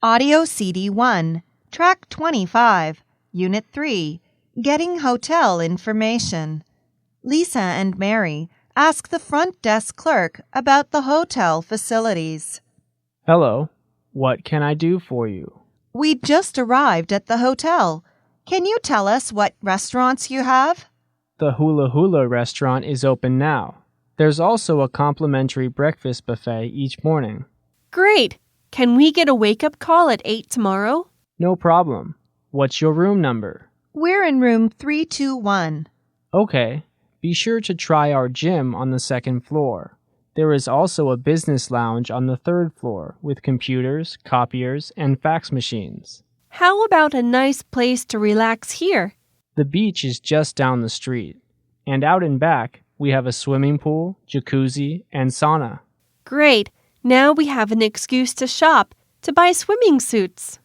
Audio CD 1, Track 25, Unit 3, Getting Hotel Information. Lisa and Mary ask the front desk clerk about the hotel facilities. Hello, what can I do for you? We just arrived at the hotel. Can you tell us what restaurants you have? The Hula Hula restaurant is open now. There's also a complimentary breakfast buffet each morning. Great! Can we get a wake-up call at 8 tomorrow? No problem. What's your room number? We're in room 321. Okay. Be sure to try our gym on the second floor. There is also a business lounge on the third floor with computers, copiers, and fax machines. How about a nice place to relax here? The beach is just down the street. And out and back, we have a swimming pool, jacuzzi, and sauna. Great! Now we have an excuse to shop, to buy swimming suits.